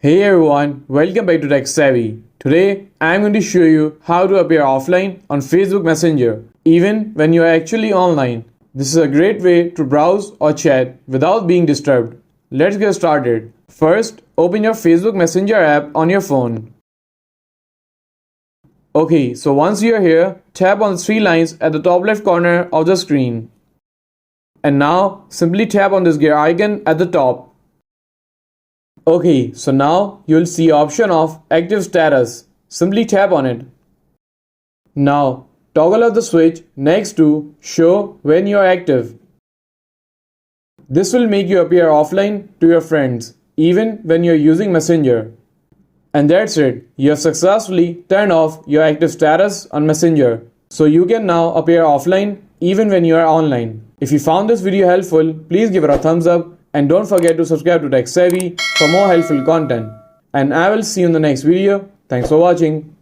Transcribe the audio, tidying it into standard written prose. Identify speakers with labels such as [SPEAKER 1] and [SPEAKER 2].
[SPEAKER 1] Hey everyone, welcome back to Tech Savvy. Today, I'm going to show you how to appear offline on Facebook Messenger, even when you are actually online. This is a great way to browse or chat without being disturbed. Let's get started. First, open your Facebook Messenger app on your phone. Okay, so once you are here, tap on the three lines at the top left corner of the screen. And now, simply tap on this gear icon at the top. Okay, so now you will see option of active status. Simply tap on it. Now toggle off the switch next to show when you are active. This will make you appear offline to your friends even when you are using Messenger. And that's it. You have successfully turned off your active status on Messenger. So you can now appear offline even when you are online. If you found this video helpful, please give it a thumbs up. And don't forget to subscribe to Tech Savvy for more helpful content. And I will see you in the next video. Thanks for watching.